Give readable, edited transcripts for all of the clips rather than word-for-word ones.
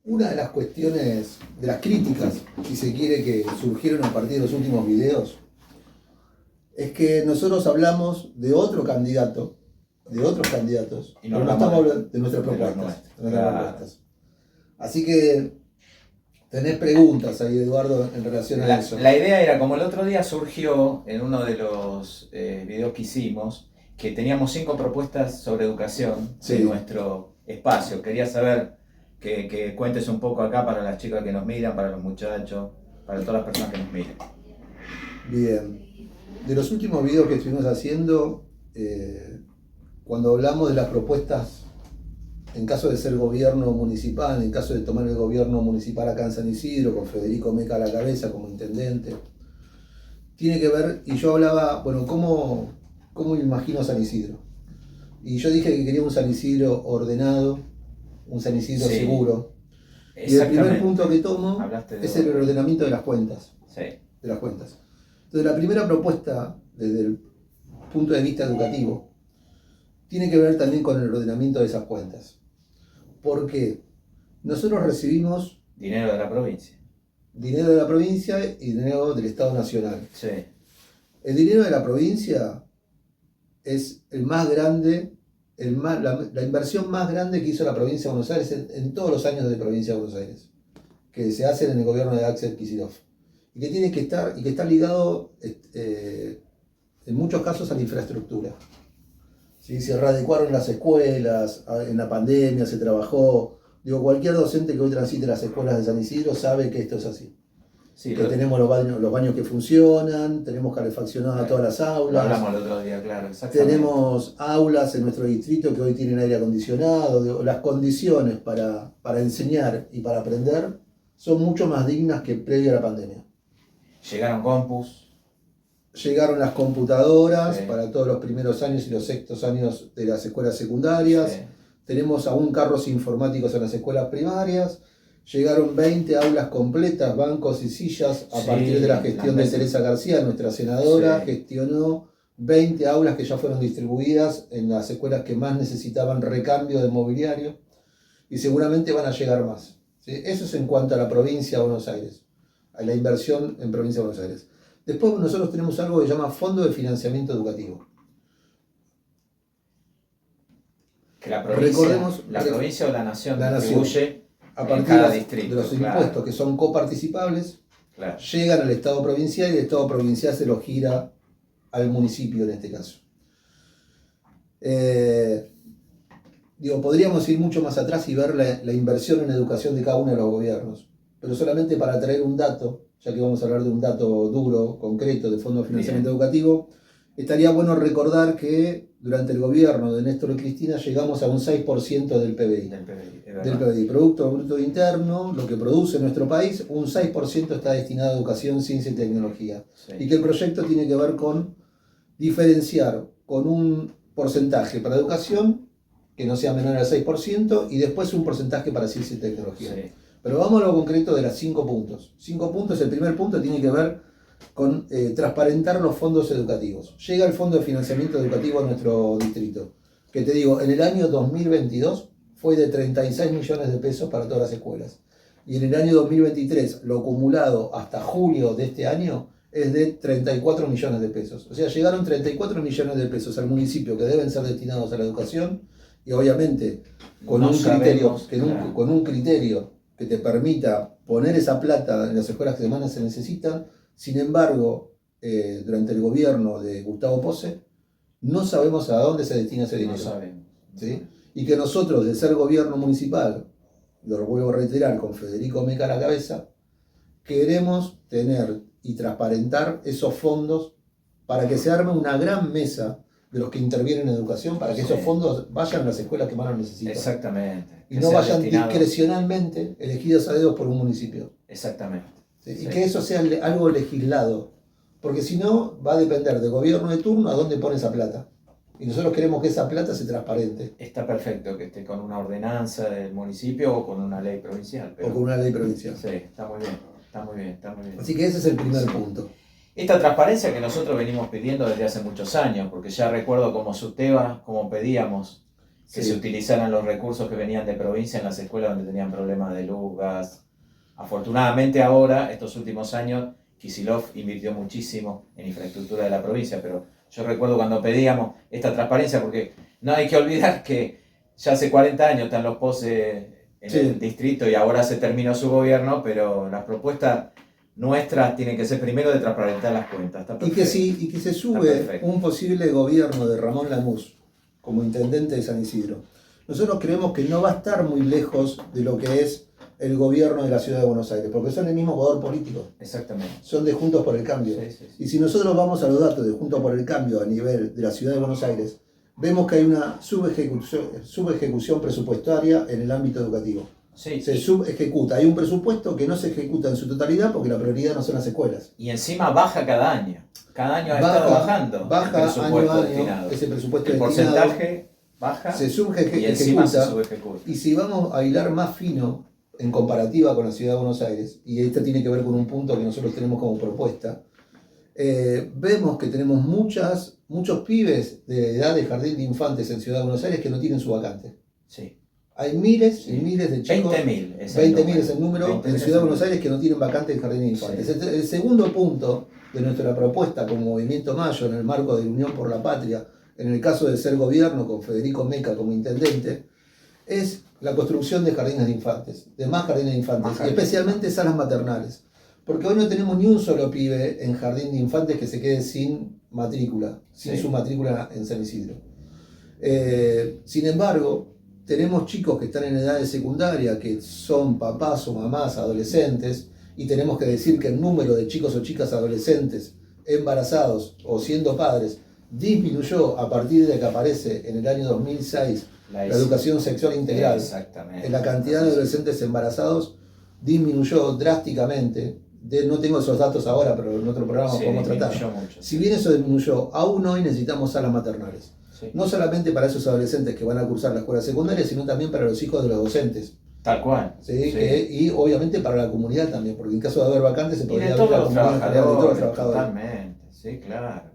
Una de las cuestiones, de las críticas, si se quiere, que surgieron a partir de los últimos videos, es que nosotros hablamos de otro candidato, de otros candidatos, y no pero no estamos hablando de nuestras propuestas. Así que tenés preguntas ahí, Eduardo, en relación a eso. La idea era, como el otro día surgió en uno de los videos que hicimos, que teníamos 5 propuestas sobre educación de nuestro espacio. Quería saber que cuentes un poco acá para las chicas que nos miran, para los muchachos, para todas las personas que nos miran. Bien. De los últimos videos que estuvimos haciendo, cuando hablamos de las propuestas, en caso de ser gobierno municipal, en caso de tomar el gobierno municipal acá en San Isidro, con Federico Meca a la cabeza como intendente, tiene que ver, y yo hablaba, bueno, ¿cómo me imagino San Isidro? Y yo dije que quería un San Isidro ordenado, un San Isidro seguro. Y el primer punto que tomo es el ordenamiento de las cuentas. De las cuentas. Entonces, la primera propuesta, desde el punto de vista educativo, tiene que ver también con el ordenamiento de esas cuentas. Porque nosotros recibimos dinero de la provincia. Dinero de la provincia y dinero del Estado Nacional. El dinero de la provincia es el más grande, la inversión más grande que hizo la provincia de Buenos Aires en todos los años de provincia de Buenos Aires, que se hacen en el gobierno de Axel Kicillof. Y que tiene que estar, y que está ligado en muchos casos a la infraestructura. ¿Sí? Se readecuaron las escuelas, en la pandemia se trabajó. Digo, cualquier docente que hoy transite las escuelas de San Isidro sabe que esto es así. Que tenemos los baños que funcionan, tenemos calefaccionadas todas las aulas. Lo hablamos el otro día, claro, exactamente. Tenemos aulas en nuestro distrito que hoy tienen aire acondicionado. Digo, las condiciones para enseñar y para aprender son mucho más dignas que previo a la pandemia. Llegaron compus. Llegaron las computadoras para todos los primeros años y los sextos años de las escuelas secundarias. Tenemos aún carros informáticos en las escuelas primarias. Llegaron 20 aulas completas, bancos y sillas a partir de la gestión de Teresa García, nuestra senadora. Gestionó 20 aulas que ya fueron distribuidas en las escuelas que más necesitaban recambio de mobiliario. Y seguramente van a llegar más. Eso es en cuanto a la provincia de Buenos Aires, a la inversión en provincia de Buenos Aires. Después nosotros tenemos algo que se llama Fondo de Financiamiento Educativo. Que la provincia o la nación distribuye a partir de los impuestos que son coparticipables, llegan al Estado provincial y el Estado provincial se los gira al municipio en este caso. Podríamos ir mucho más atrás y ver la inversión en educación de cada uno de los gobiernos, pero solamente para traer un dato, ya que vamos a hablar de un dato duro, concreto, de Fondo de Financiamiento Educativo, estaría bueno recordar que durante el gobierno de Néstor y Cristina llegamos a un 6% del PBI. Del PBI, Producto Bruto Interno, lo que produce nuestro país, un 6% está destinado a educación, ciencia y tecnología. Y que el proyecto tiene que ver con diferenciar con un porcentaje para educación, que no sea menor al 6%, y después un porcentaje para ciencia y tecnología. Pero vamos a lo concreto de los 5 puntos. 5 puntos, el primer punto tiene que ver con transparentar los fondos educativos. Llega el Fondo de Financiamiento Educativo a nuestro distrito, que te digo, en el año 2022 fue de 36 millones de pesos para todas las escuelas. Y en el año 2023, lo acumulado hasta julio de este año, es de 34 millones de pesos. O sea, llegaron 34 millones de pesos al municipio que deben ser destinados a la educación, y obviamente con un criterio que te permita poner esa plata en las escuelas que más se necesitan. Sin embargo, durante el gobierno de Gustavo Posse, no sabemos a dónde se destina ese dinero. No sabemos. ¿Sí? Y que nosotros, de ser gobierno municipal, lo vuelvo a reiterar, con Federico Meca a la cabeza, queremos tener y transparentar esos fondos para que se arme una gran mesa de los que intervienen en educación, para que esos fondos vayan a las escuelas que más lo necesitan. Exactamente. Y no vayan discrecionalmente elegidos a dedos por un municipio. Exactamente. Y que eso sea algo legislado, porque si no va a depender del gobierno de turno a dónde pone esa plata. Y nosotros queremos que esa plata sea transparente. Está perfecto que esté con una ordenanza del municipio o con una ley provincial. O con una ley provincial. Sí, está muy bien. Así que ese es el primer punto. Esta transparencia que nosotros venimos pidiendo desde hace muchos años, porque ya recuerdo como SUTEBA, como pedíamos que se utilizaran los recursos que venían de provincia en las escuelas donde tenían problemas de luz, gas. Afortunadamente ahora, estos últimos años, Kicillof invirtió muchísimo en infraestructura de la provincia, pero yo recuerdo cuando pedíamos esta transparencia, porque no hay que olvidar que ya hace 40 años están los POSE en el distrito y ahora se terminó su gobierno, pero las propuestas nuestras tienen que ser primero de transparentar las cuentas. Y que se sube un posible gobierno de Ramón Lanús como intendente de San Isidro. Nosotros creemos que no va a estar muy lejos de lo que es el gobierno de la ciudad de Buenos Aires, porque son el mismo poder político. Exactamente. Son de Juntos por el Cambio. Y si nosotros vamos a los datos de Juntos por el Cambio a nivel de la ciudad de Buenos Aires, vemos que hay una subejecución presupuestaria en el ámbito educativo. Se subejecuta. Hay un presupuesto que no se ejecuta en su totalidad porque la prioridad no son las escuelas. Y encima baja cada año. Cada año ha estado bajando. Baja año a año ese presupuesto el destinado. Porcentaje baja Se y encima se subejecuta. Y si vamos a hilar más fino en comparativa con la ciudad de Buenos Aires, y esto tiene que ver con un punto que nosotros tenemos como propuesta, vemos que tenemos muchos pibes de edad de jardín de infantes en Ciudad de Buenos Aires que no tienen su vacante. Sí. Hay miles y miles de chicos, 20.000 es el número en Ciudad de Buenos Aires que no tienen vacante en jardín de infantes. Sí. El segundo punto de nuestra propuesta como Movimiento Mayo en el marco de Unión por la Patria, en el caso de ser gobierno con Federico Meca como intendente, es la construcción de jardines de infantes, de más jardines de infantes, y especialmente salas maternales. Porque hoy no tenemos ni un solo pibe en jardín de infantes que se quede sin matrícula, sin su matrícula en San Isidro. Sin embargo, tenemos chicos que están en edad de secundaria, que son papás o mamás adolescentes, y tenemos que decir que el número de chicos o chicas adolescentes embarazados o siendo padres disminuyó a partir de que aparece en el año 2006 la educación sexual integral. En la cantidad de adolescentes embarazados disminuyó drásticamente. No tengo esos datos ahora, pero en otro programa podemos tratar. Si bien eso disminuyó, aún hoy necesitamos salas maternales. Sí. No solamente para esos adolescentes que van a cursar la escuela secundaria, sino también para los hijos de los docentes. Tal cual. ¿Sí? Y obviamente para la comunidad también, porque en caso de haber vacantes se podría abrir la comunidad de todos los trabajadores. Totalmente, sí, claro.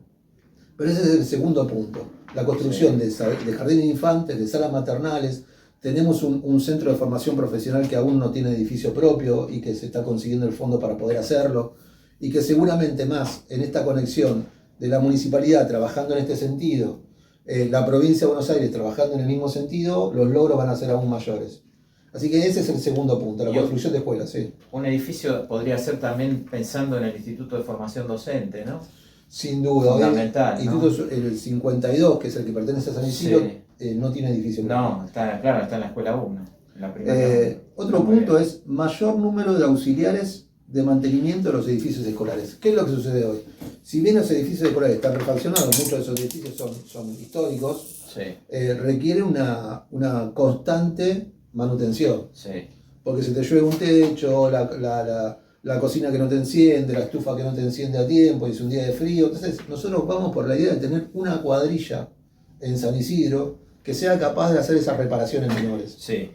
Pero ese es el segundo punto, la construcción de jardines de infantes, de salas maternales. Tenemos un centro de formación profesional que aún no tiene edificio propio y que se está consiguiendo el fondo para poder hacerlo, y que seguramente más en esta conexión de la municipalidad trabajando en este sentido, la provincia de Buenos Aires trabajando en el mismo sentido, los logros van a ser aún mayores. Así que ese es el segundo punto, la construcción de escuelas. Sí. Un edificio podría ser también pensando en el Instituto de Formación Docente, ¿no? Sin duda. Fundamental, Instituto, el 52, que es el que pertenece a San Isidro, no tiene edificio. No, está en la escuela 1. Otro punto es mayor número de auxiliares de mantenimiento de los edificios escolares. ¿Qué es lo que sucede hoy? Si bien los edificios escolares están refaccionados, muchos de esos edificios son históricos, requieren una constante manutención. Sí. Porque se te llueve un techo, la cocina que no te enciende, la estufa que no te enciende a tiempo, y es un día de frío. Entonces nosotros vamos por la idea de tener una cuadrilla en San Isidro que sea capaz de hacer esas reparaciones menores. Sí.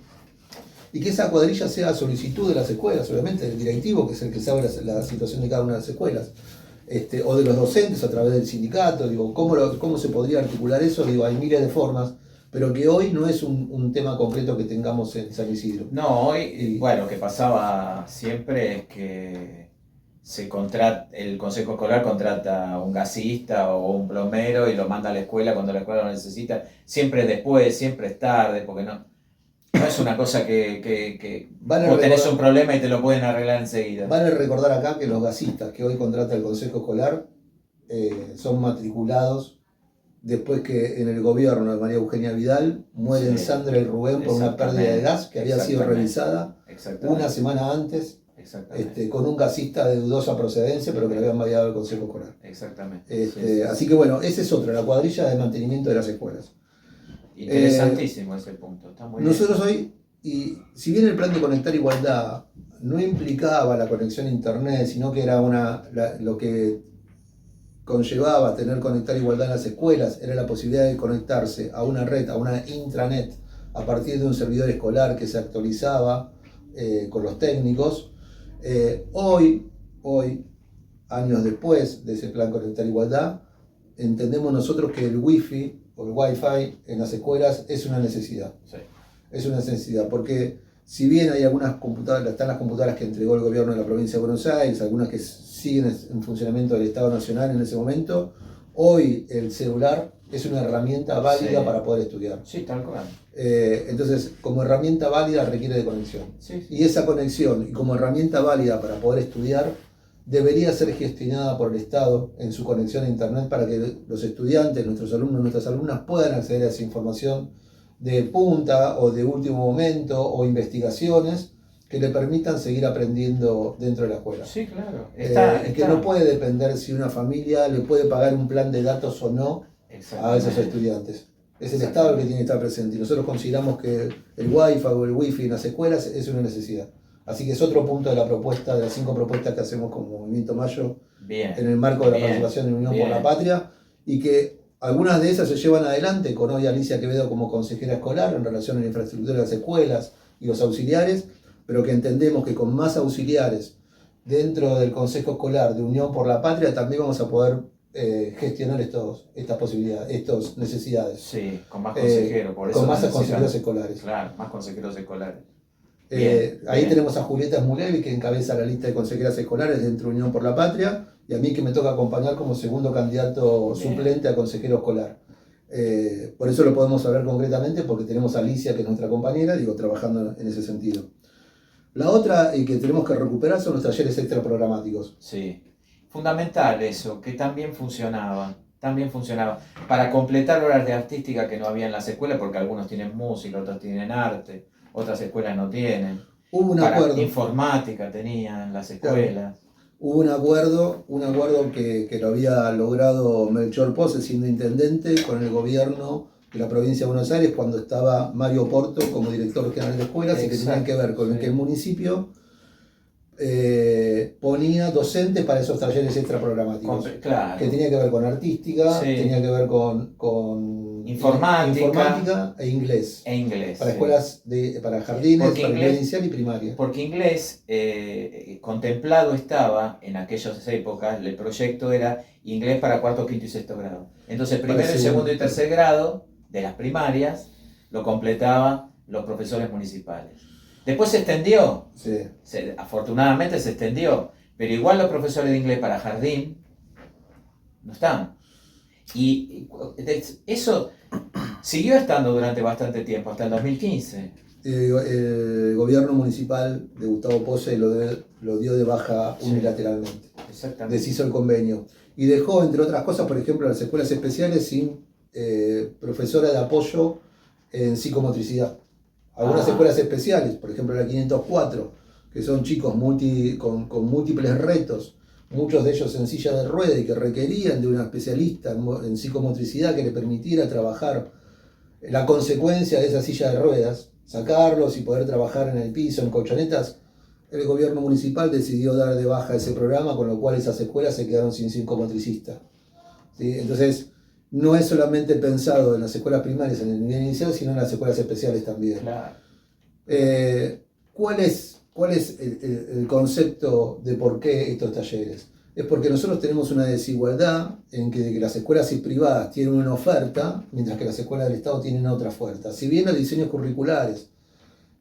Y que esa cuadrilla sea a solicitud de las escuelas, obviamente del directivo, que es el que sabe la situación de cada una de las escuelas, o de los docentes a través del sindicato. Digo, ¿cómo se podría articular eso? Digo, hay miles de formas, pero que hoy no es un tema concreto que tengamos en San Isidro. No, hoy, lo que pasaba siempre es que el Consejo Escolar contrata a un gasista o un plomero y lo manda a la escuela cuando la escuela lo necesita. Siempre es después, siempre es tarde, porque no es una cosa que vos tenés un problema y te lo pueden arreglar enseguida. Vale recordar acá que los gasistas que hoy contrata el Consejo Escolar son matriculados después que en el gobierno de María Eugenia Vidal mueren Sandra y Rubén por una pérdida de gas que había sido revisada una semana antes, con un gasista de dudosa procedencia, pero que le habían variado el Consejo Escolar. Exactamente. Así que bueno, esa es otra, la cuadrilla de mantenimiento de las escuelas. Interesantísimo ese punto. Está muy nosotros hoy, y si bien el plan de Conectar Igualdad no implicaba la conexión a internet, sino que era lo que conllevaba tener Conectar Igualdad en las escuelas, era la posibilidad de conectarse a una red, a una intranet, a partir de un servidor escolar que se actualizaba con los técnicos. Hoy, años después de ese plan Conectar Igualdad, entendemos nosotros que el wifi o el Wi-Fi en las escuelas es una necesidad. Sí. Es una necesidad, porque si bien hay algunas computadoras, están las computadoras que entregó el gobierno de la provincia de Buenos Aires, algunas que siguen en funcionamiento del Estado Nacional en ese momento, hoy el celular es una herramienta válida para poder estudiar. Sí, tal cual. Entonces, como herramienta válida requiere de conexión. Sí. Y esa conexión, y como herramienta válida para poder estudiar, debería ser gestionada por el Estado en su conexión a Internet para que los estudiantes, nuestros alumnos, nuestras alumnas puedan acceder a esa información de punta o de último momento o investigaciones que le permitan seguir aprendiendo dentro de la escuela. Sí, claro. Y que no puede depender si una familia le puede pagar un plan de datos o no a esos estudiantes. Es el Estado el que tiene que estar presente y nosotros consideramos que el Wi-Fi o el Wi-Fi en las escuelas es una necesidad. Así que es otro punto de la propuesta, de las 5 propuestas que hacemos como Movimiento Mayo en el marco de la participación en Unión por la Patria, y que algunas de esas se llevan adelante con hoy Alicia Quevedo como consejera escolar en relación a la infraestructura de las escuelas y los auxiliares, pero que entendemos que con más auxiliares dentro del Consejo Escolar de Unión por la Patria también vamos a poder gestionar estas posibilidades, estas necesidades. Sí, con más consejeros. Por eso con más consejeros escolares. Claro, más consejeros escolares. Ahí tenemos a Julieta Smulevi, que encabeza la lista de consejeras escolares dentro de Unión por la Patria, y a mí que me toca acompañar como segundo candidato suplente a consejero escolar. Por eso lo podemos hablar concretamente, porque tenemos a Alicia, que es nuestra compañera, trabajando en ese sentido. La otra que tenemos que recuperar son los talleres extraprogramáticos. Sí, fundamental eso, que también funcionaba. Para completar horas de artística que no había en las escuelas, porque algunos tienen música, otros tienen arte, otras escuelas no tienen. Hubo un acuerdo. Informática tenían las escuelas. Claro. Hubo un acuerdo que lo había logrado Melchor Pose siendo intendente con el gobierno de la provincia de Buenos Aires cuando estaba Mario Porto como director general de escuelas. Exacto. Y que tenía que ver con que el municipio ponía docentes para esos talleres extraprogramáticos. Claro. Que tenía que ver con artística, tenía que ver con informática e inglés. Para escuelas, para jardines, para inglés inicial y primaria. Porque inglés contemplado estaba en aquellas épocas, el proyecto era inglés para cuarto, quinto y sexto grado. Entonces primero, segundo y tercer grado de las primarias lo completaban los profesores municipales. Después se extendió, afortunadamente se extendió, pero igual los profesores de inglés para jardín no están. Y eso siguió estando durante bastante tiempo, hasta el 2015. El gobierno municipal de Gustavo Pose lo dio de baja unilateralmente. Exactamente. Deshizo el convenio. Y dejó, entre otras cosas, por ejemplo, las escuelas especiales sin profesora de apoyo en psicomotricidad. Algunas escuelas especiales, por ejemplo la 504, que son chicos con múltiples retos, muchos de ellos en silla de ruedas y que requerían de una especialista en psicomotricidad que le permitiera trabajar la consecuencia de esa silla de ruedas, sacarlos y poder trabajar en el piso, en colchonetas. El gobierno municipal decidió dar de baja ese programa, con lo cual esas escuelas se quedaron sin psicomotricistas. ¿Sí? Entonces, no es solamente pensado en las escuelas primarias en el nivel inicial, sino en las escuelas especiales también. Claro. ¿Cuál es el concepto de por qué estos talleres? Es porque nosotros tenemos una desigualdad en que las escuelas privadas tienen una oferta, mientras que las escuelas del Estado tienen otra oferta. Si bien los diseños curriculares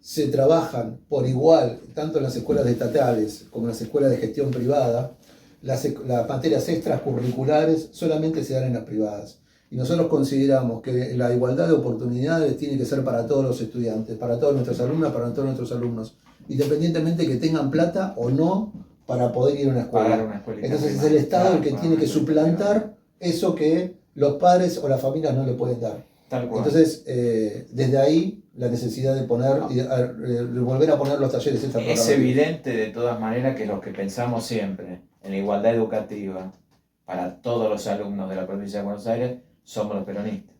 se trabajan por igual, tanto en las escuelas estatales como en las escuelas de gestión privada, las materias extracurriculares solamente se dan en las privadas. Y nosotros consideramos que la igualdad de oportunidades tiene que ser para todos los estudiantes, para todas nuestras alumnas, para todos nuestros alumnos, independientemente que tengan plata o no para poder ir a una escuela. Entonces es el Estado el que tiene que suplantar eso que los padres o las familias no le pueden dar. Tal cual. Entonces, desde ahí la necesidad de volver a poner los talleres extraprogramados. Es evidente de todas maneras que los que pensamos siempre en la igualdad educativa para todos los alumnos de la provincia de Buenos Aires somos los peronistas.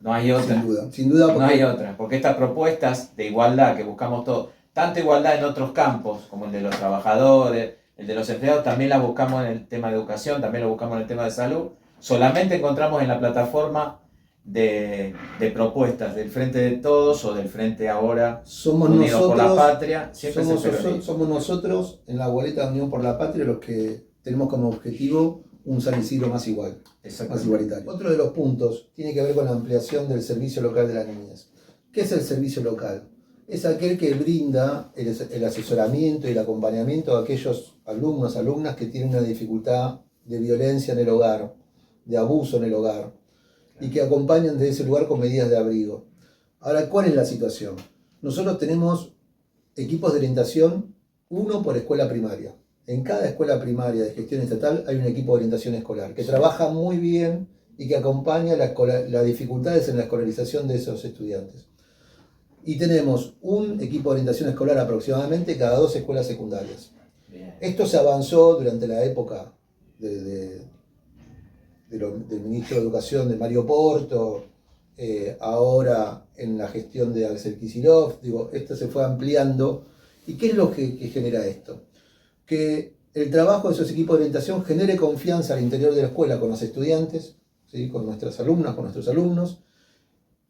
No hay otra. Sin duda. No hay otra, porque estas propuestas de igualdad que buscamos todos, tanto igualdad en otros campos, como el de los trabajadores, el de los empleados, también la buscamos en el tema de educación, también lo buscamos en el tema de salud. Solamente encontramos en la plataforma de propuestas del Frente de Todos o del Frente Ahora Unidos por la Patria. Somos nosotros en la boleta de Unión por la Patria los que tenemos como objetivo un San Isidro más igual, más igualitario. Otro de los puntos tiene que ver con la ampliación del servicio local de la niñez. ¿Qué es el servicio local? Es aquel que brinda el asesoramiento y el acompañamiento a aquellos alumnos, alumnas que tienen una dificultad de violencia en el hogar, de abuso en el hogar, y que acompañan desde ese lugar con medidas de abrigo. Ahora, ¿cuál es la situación? Nosotros tenemos equipos de orientación, uno por escuela primaria. En cada escuela primaria de gestión estatal hay un equipo de orientación escolar que trabaja muy bien y que acompaña las dificultades en la escolarización de esos estudiantes. Y tenemos un equipo de orientación escolar aproximadamente cada 2 escuelas secundarias. Bien. Esto se avanzó durante la época del ministro de Educación de Mario Porto, ahora en la gestión de Axel Kicillof, esto se fue ampliando. ¿Y qué es lo que genera esto? Que el trabajo de esos equipos de orientación genere confianza al interior de la escuela con los estudiantes, ¿sí? Con nuestras alumnas, con nuestros alumnos,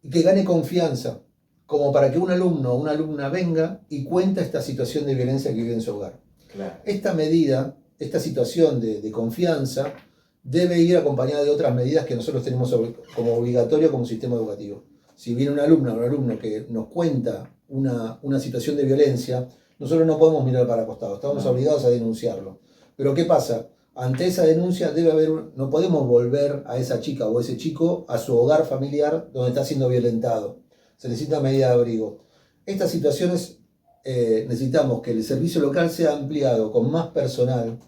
y que gane confianza como para que un alumno o una alumna venga y cuente esta situación de violencia que vive en su hogar. Claro. Esta medida, esta situación de confianza, debe ir acompañada de otras medidas que nosotros tenemos como obligatorio como sistema educativo. Si viene una alumna o un alumno que nos cuenta una situación de violencia, nosotros no podemos mirar para costado, estamos obligados a denunciarlo. Pero ¿qué pasa? Ante esa denuncia no podemos volver a esa chica o ese chico a su hogar familiar donde está siendo violentado. Se necesita medida de abrigo. Estas situaciones necesitamos que el servicio local sea ampliado con más personal,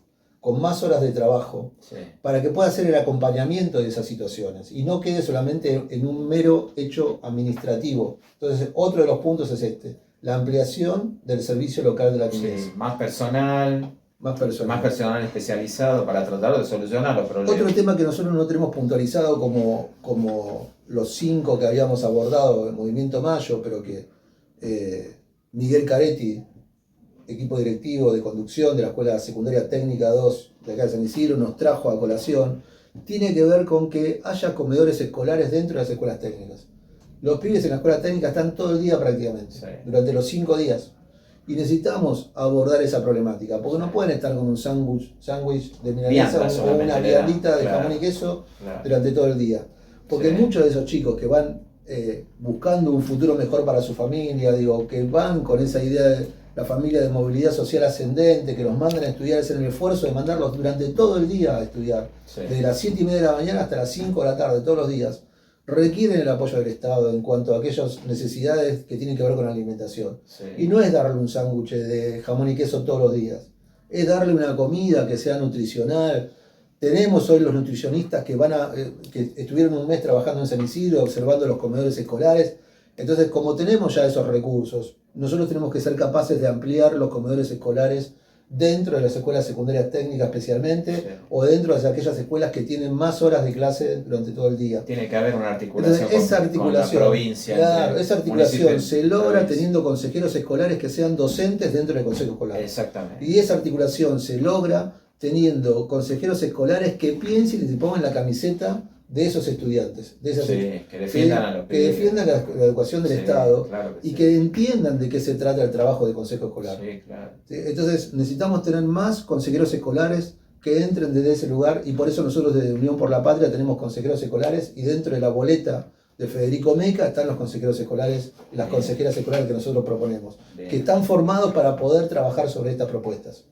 con más horas de trabajo, sí, para que pueda hacer el acompañamiento de esas situaciones y no quede solamente en un mero hecho administrativo. Entonces, otro de los puntos es la ampliación del servicio local de la niñez. Sí, más personal especializado para tratar de solucionar los problemas. Otro tema que nosotros no tenemos puntualizado como los 5 que habíamos abordado en Movimiento Mayo, pero que Miguel Caretti, equipo directivo de conducción de la Escuela Secundaria Técnica 2 de acá de San Isidro, nos trajo a colación, tiene que ver con que haya comedores escolares dentro de las escuelas técnicas. Los pibes en la escuela técnica están todo el día prácticamente, sí, durante los 5 días. Y necesitamos abordar esa problemática, porque no pueden estar con un sándwich de milanesa o una viandita de jamón y queso durante todo el día. Porque sí, muchos de esos chicos que van buscando un futuro mejor para su familia, que van con esa idea de la familia de movilidad social ascendente, que los mandan a estudiar, es en el esfuerzo de mandarlos durante todo el día a estudiar, sí, desde las 7:30 de la mañana hasta las 5 de la tarde, todos los días, requieren el apoyo del Estado en cuanto a aquellas necesidades que tienen que ver con la alimentación. Sí. Y no es darle un sándwich de jamón y queso todos los días, es darle una comida que sea nutricional. Tenemos hoy los nutricionistas que estuvieron un mes trabajando en San Isidro, observando los comedores escolares. Entonces, como tenemos ya esos recursos, nosotros tenemos que ser capaces de ampliar los comedores escolares dentro de las escuelas secundarias técnicas especialmente, sí, o dentro de aquellas escuelas que tienen más horas de clase durante todo el día. Tiene que haber una articulación. Entonces, con la provincia. Claro, esa articulación se logra teniendo consejeros escolares que sean docentes dentro del consejo escolar. Exactamente. Y esa articulación se logra teniendo consejeros escolares que piensen y se pongan la camiseta de esos estudiantes, que defiendan a los que defiendan la educación del Estado, claro y que entiendan de qué se trata el trabajo de consejo escolar. Sí, claro. ¿Sí? Entonces necesitamos tener más consejeros escolares que entren desde ese lugar, y por eso nosotros desde Unión por la Patria tenemos consejeros escolares, y dentro de la boleta de Federico Meca están los consejeros escolares y las consejeras escolares que nosotros proponemos, que están formados para poder trabajar sobre estas propuestas.